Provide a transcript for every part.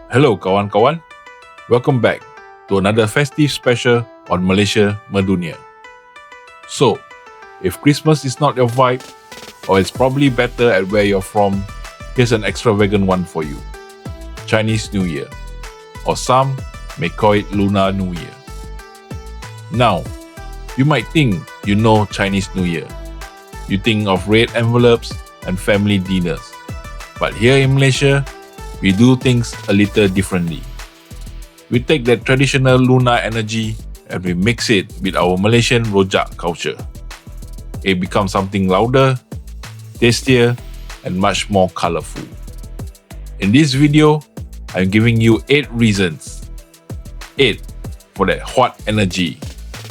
Hello kawan-kawan, welcome back to another festive special on Malaysia Mendunia. So, if Christmas is not your vibe, or it's probably better at where you're from, here's an extravagant one for you. Chinese New Year, or some may call it Lunar New Year. Now, you might think you know Chinese New Year. You think of red envelopes and family dinners. But here in Malaysia, we do things a little differently. We take that traditional lunar energy and we mix it with our Malaysian rojak culture. It becomes something louder, tastier, and much more colorful. In this video, I'm giving you 8 reasons. 8 for that hot energy.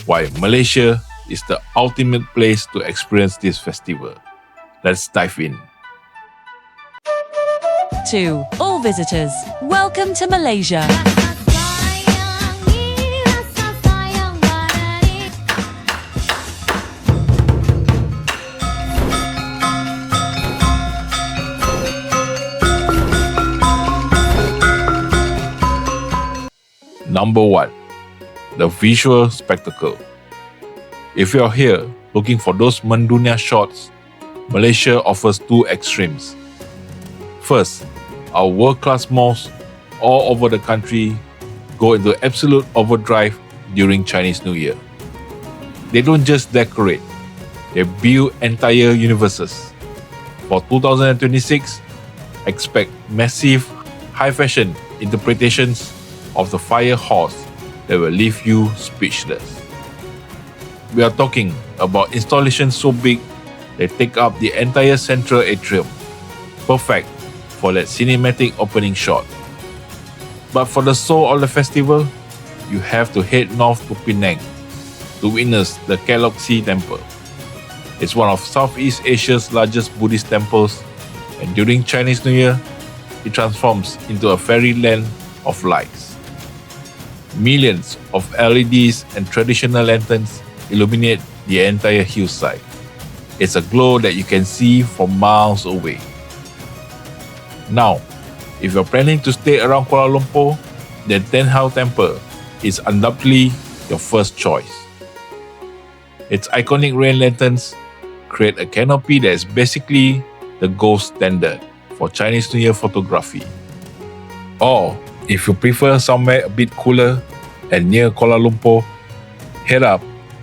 Why Malaysia is the ultimate place to experience this festival. Let's dive in. To all visitors, welcome to Malaysia. Number 1. The visual spectacle. If you're here looking for those Mendunia shots, Malaysia offers 2 extremes. First, our world-class malls all over the country go into absolute overdrive during Chinese New Year. They don't just decorate, they build entire universes. For 2026, expect massive, high-fashion interpretations of the fire horse that will leave you speechless. We are talking about installations so big they take up the entire central atrium, perfect for that cinematic opening shot. But for the soul of the festival, you have to head north to Penang to witness the Kek Lok Si Temple. It's one of Southeast Asia's largest Buddhist temples, and during Chinese New Year, it transforms into a fairyland of lights. Millions of LEDs and traditional lanterns illuminate the entire hillside. It's a glow that you can see from miles away. Now, if you're planning to stay around Kuala Lumpur, then Ten Hau Temple is undoubtedly your first choice. Its iconic rain lanterns create a canopy that is basically the gold standard for Chinese New Year photography. Or, if you prefer somewhere a bit cooler and near Kuala Lumpur, head up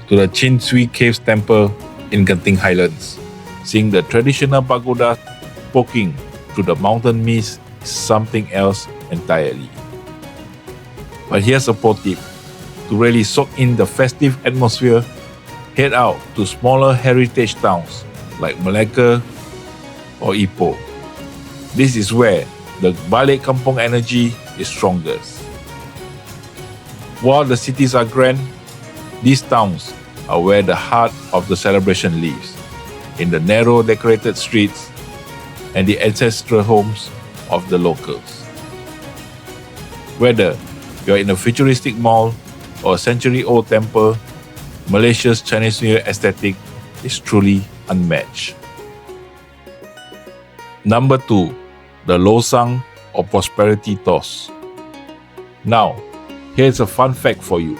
to the Chin Swee Caves Temple in Genting Highlands. Seeing the traditional pagoda poking through the mountain mist is something else entirely. But here's a pro tip. To really soak in the festive atmosphere, head out to smaller heritage towns like Malacca or Ipoh. This is where the balik kampung energy is strongest. While the cities are grand, these towns are where the heart of the celebration lives, in the narrow decorated streets and the ancestral homes of the locals. Whether you're in a futuristic mall or a century-old temple, Malaysia's Chinese New Year aesthetic is truly unmatched. Number 2. The Losang or Prosperity Toss. Now, here's a fun fact for you.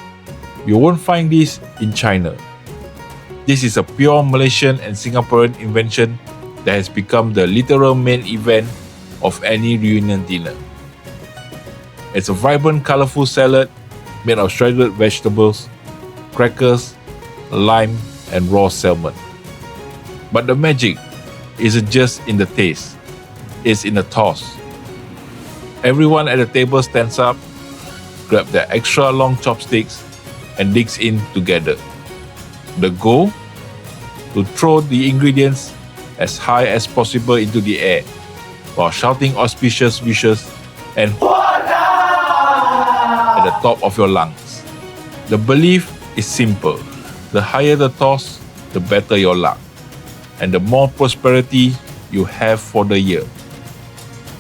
You won't find this in China. This is a pure Malaysian and Singaporean invention that has become the literal main event of any reunion dinner. It's a vibrant, colorful salad made of shredded vegetables, crackers, lime, and raw salmon. But the magic isn't just in the taste, it's in the toss. Everyone at the table stands up, grabs their extra long chopsticks, and digs in together. The goal? To throw the ingredients as high as possible into the air while shouting auspicious wishes and at the top of your lungs. The belief is simple. The higher the toss, the better your luck, and the more prosperity you have for the year.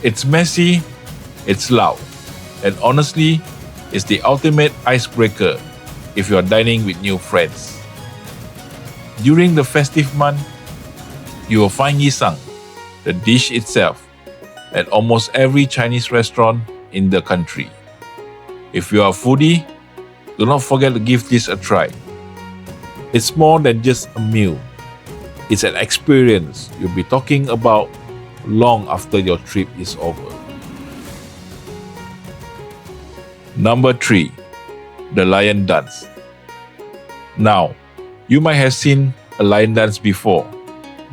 It's messy, it's loud, and honestly, it's the ultimate icebreaker if you're dining with new friends. During the festive month, you will find yisang, the dish itself, at almost every Chinese restaurant in the country. If you are a foodie, do not forget to give this a try. It's more than just a meal. It's an experience you'll be talking about long after your trip is over. Number 3. The Lion Dance. Now, you might have seen a lion dance before,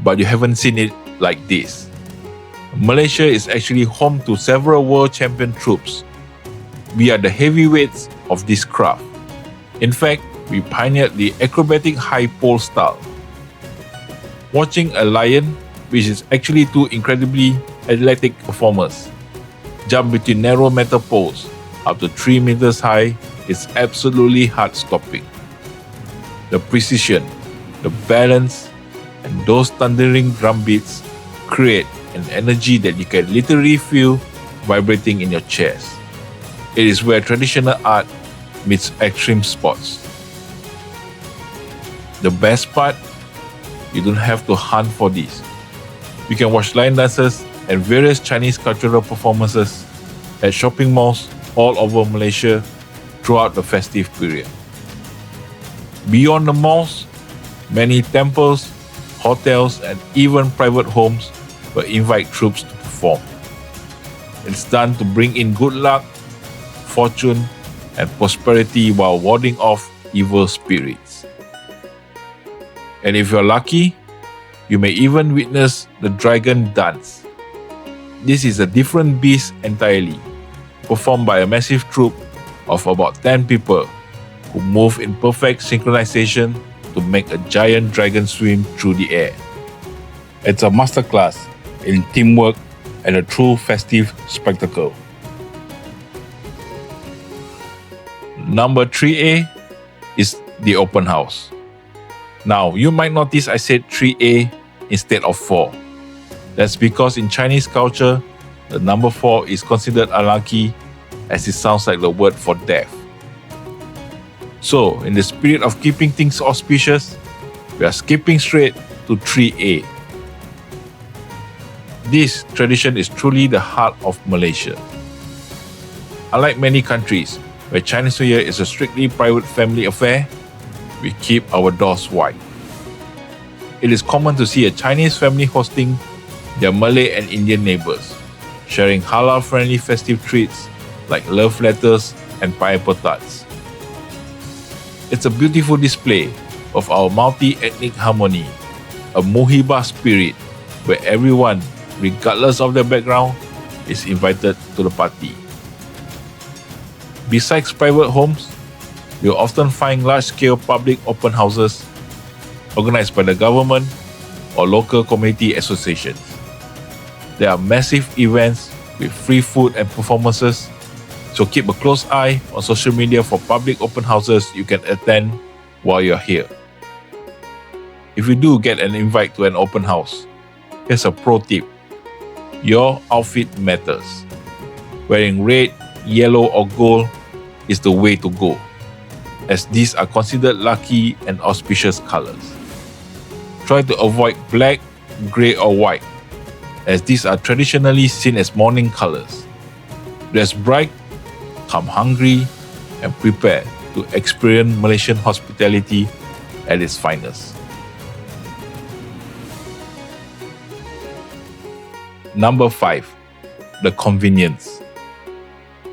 but you haven't seen it like this. Malaysia is actually home to several world champion troops. We are the heavyweights of this craft. In fact, we pioneered the acrobatic high pole style. Watching a lion, which is actually two incredibly athletic performers, jump between narrow metal poles up to 3 meters high is absolutely heart-stopping. The precision, the balance, and those thundering drum beats create an energy that you can literally feel vibrating in your chest. It is where traditional art meets extreme sports. The best part, you don't have to hunt for these. You can watch lion dances and various Chinese cultural performances at shopping malls all over Malaysia throughout the festive period. Beyond the malls, many temples, hotels, and even private homes will invite troops to perform. It's done to bring in good luck, fortune, and prosperity while warding off evil spirits. And if you're lucky, you may even witness the dragon dance. This is a different beast entirely, performed by a massive troupe of about 10 people who move in perfect synchronization to make a giant dragon swim through the air. It's a masterclass in teamwork and a true festive spectacle. Number 3A is the open house. Now, you might notice I said 3A instead of 4. That's because in Chinese culture, the number 4 is considered unlucky as it sounds like the word for death. So, in the spirit of keeping things auspicious, we are skipping straight to 3A. This tradition is truly the heart of Malaysia. Unlike many countries, where Chinese New Year is a strictly private family affair, we keep our doors wide. It is common to see a Chinese family hosting their Malay and Indian neighbors, sharing halal-friendly festive treats like love letters and pineapple tarts. It's a beautiful display of our multi-ethnic harmony, a muhibah spirit where everyone, regardless of their background, is invited to the party. Besides private homes, you'll often find large-scale public open houses organized by the government or local community associations. There are massive events with free food and performances, so keep a close eye on social media for public open houses you can attend while you're here. If you do get an invite to an open house, here's a pro tip. Your outfit matters. Wearing red, yellow, or gold is the way to go, as these are considered lucky and auspicious colors. Try to avoid black, grey, or white, as these are traditionally seen as mourning colors. Dress bright, come hungry, and prepare to experience Malaysian hospitality at its finest. Number 5. The convenience.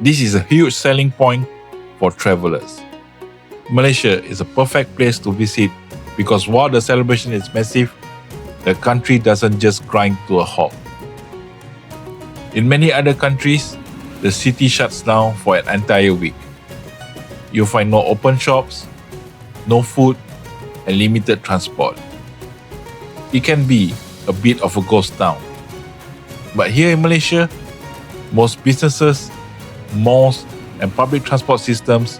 This is a huge selling point for travelers. Malaysia is a perfect place to visit because while the celebration is massive, the country doesn't just grind to a halt. In many other countries, the city shuts down for an entire week. You'll find no open shops, no food, and limited transport. It can be a bit of a ghost town. But here in Malaysia, most businesses, malls, and public transport systems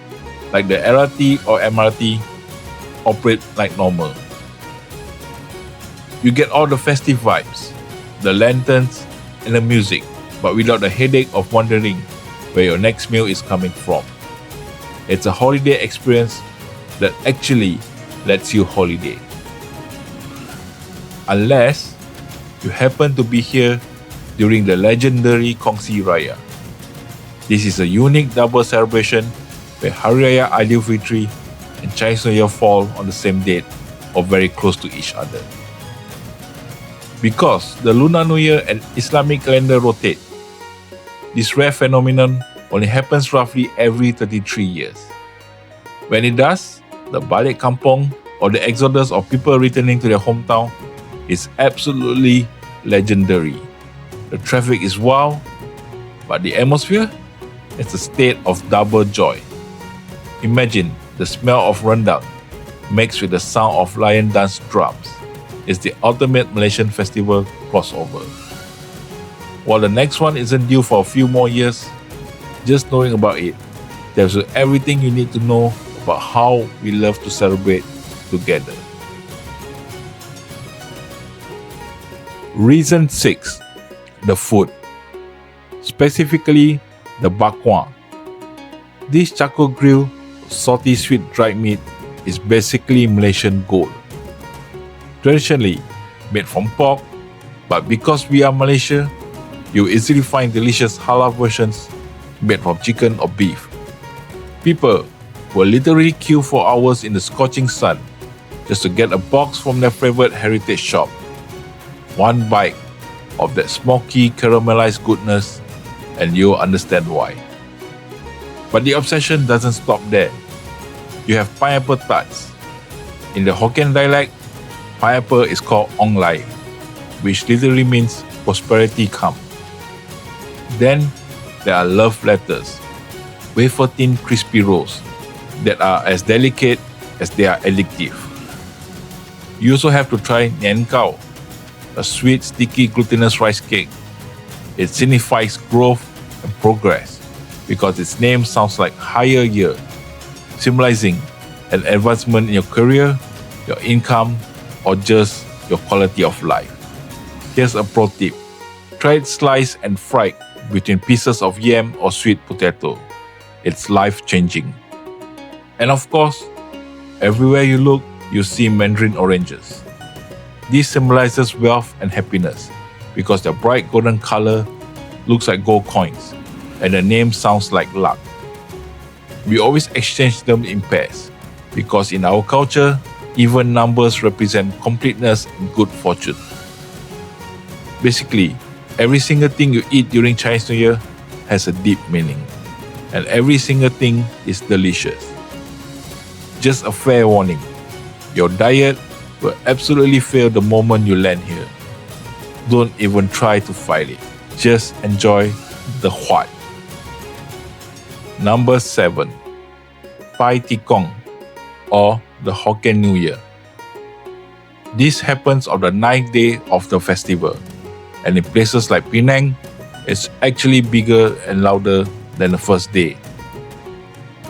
like the LRT or MRT operate like normal. You get all the festive vibes, the lanterns, and the music, but without the headache of wondering where your next meal is coming from. It's a holiday experience that actually lets you holiday. Unless you happen to be here during the legendary Gong Xi Raya. This is a unique double celebration where Hari Raya Aidilfitri and Chinese New Year fall on the same date or very close to each other. Because the Lunar New Year and Islamic calendar rotate, this rare phenomenon only happens roughly every 33 years. When it does, the balik kampung or the exodus of people returning to their hometown is absolutely legendary. The traffic is wild, but the atmosphere is a state of double joy. Imagine the smell of rendang mixed with the sound of lion dance drums. It's the ultimate Malaysian festival crossover. While the next one isn't due for a few more years, just knowing about it tells you everything you need to know about how we love to celebrate together. Reason 6. The food. Specifically, the bakwan. This charcoal grill, salty sweet dried meat is basically Malaysian gold. Traditionally made from pork, but because we are Malaysia, you easily find delicious halal versions made from chicken or beef. People will literally queue for hours in the scorching sun just to get a box from their favorite heritage shop. One bite of that smoky caramelized goodness and you'll understand why. But the obsession doesn't stop there. You have pineapple tarts. In the Hokkien dialect, pineapple is called ong lai, which literally means prosperity come. Then there are love letters, wafer-thin crispy rolls that are as delicate as they are addictive. You also have to try Nian, a sweet, sticky, glutinous rice cake. It signifies growth and progress because its name sounds like higher year, symbolizing an advancement in your career, your income, or just your quality of life. Here's a pro tip. Try it sliced and fried between pieces of yam or sweet potato. It's life-changing. And of course, everywhere you look, you see mandarin oranges. This symbolizes wealth and happiness because their bright golden color looks like gold coins and the name sounds like luck. We always exchange them in pairs because in our culture, even numbers represent completeness and good fortune. Basically, every single thing you eat during Chinese New Year has a deep meaning, and every single thing is delicious. Just a fair warning, your diet will absolutely fail the moment you land here. Don't even try to fight it. Just enjoy the huat. Number 7. Pai Tikong, or the Hokkien New Year. This happens on the 9th day of the festival, and in places like Penang, it's actually bigger and louder than the first day.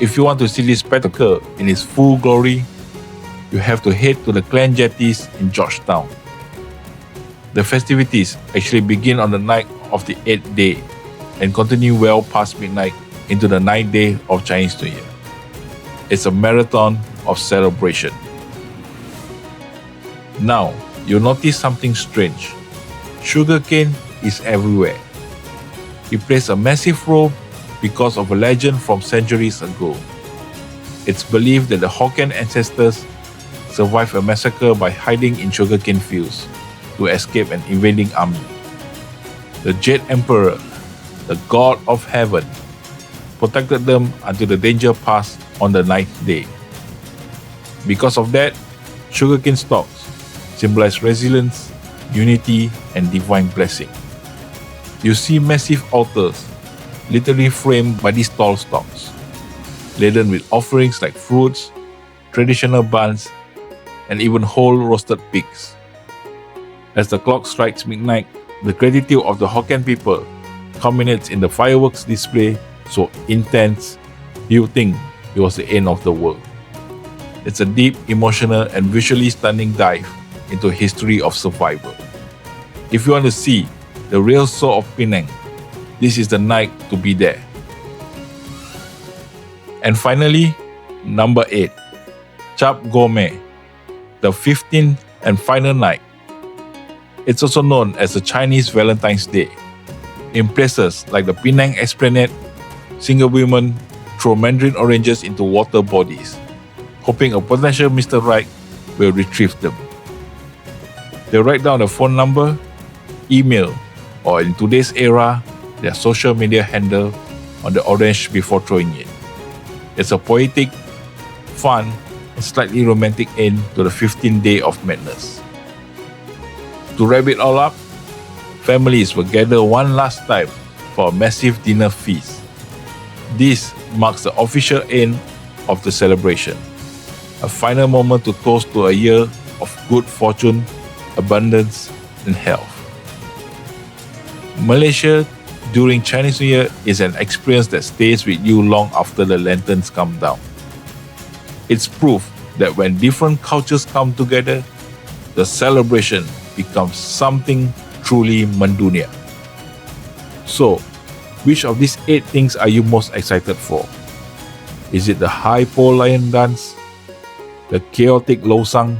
If you want to see this spectacle in its full glory, you have to head to the Clan Jetties in Georgetown. The festivities actually begin on the night of the 8th day and continue well past midnight into the 9th day of Chinese New Year. It's a marathon of celebration. Now, you'll notice something strange. Sugarcane is everywhere. It plays a massive role because of a legend from centuries ago. It's believed that the Hokkien ancestors survived a massacre by hiding in sugarcane fields to escape an invading army. The Jade Emperor, the god of heaven, protected them until the danger passed on the 9th day. Because of that, sugarcane stalks symbolize resilience, unity, and divine blessing. You see massive altars literally framed by these tall stalks, laden with offerings like fruits, traditional buns, and even whole roasted pigs. As the clock strikes midnight, the gratitude of the Hokkien people culminates in the fireworks display so intense you think it was the end of the world. It's a deep, emotional, and visually stunning dive into history of survival. If you want to see the real soul of Penang, this is the night to be there. And finally, number 8, Chap Gourmet, the 15th and final night. It's also known as the Chinese Valentine's Day. In places like the Penang Esplanade, single women throw mandarin oranges into water bodies, hoping a potential Mr. Right will retrieve them. They write down a phone number, email, or in today's era, their social media handle on the orange before throwing it. It's a poetic, fun, and slightly romantic end to the 15th day of madness. To wrap it all up, families will gather one last time for a massive dinner feast. This marks the official end of the celebration, a final moment to toast to a year of good fortune, abundance, and health. Malaysia during Chinese New Year is an experience that stays with you long after the lanterns come down. It's proof that when different cultures come together, the celebration becomes something truly Mendunia. So, which of these 8 things are you most excited for? Is it the high pole lion dance, the chaotic losang,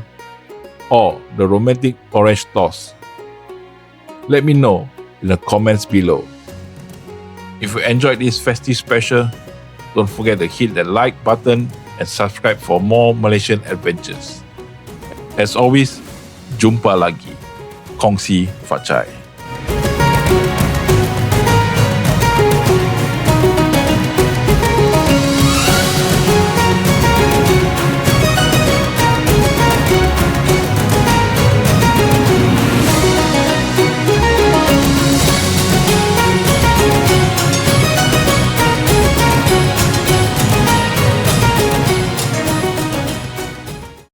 or the romantic orange toss? Let me know in the comments below. If you enjoyed this festive special, don't forget to hit the like button and subscribe for more Malaysian adventures. As always, jumpa lagi. Gong Xi Raya.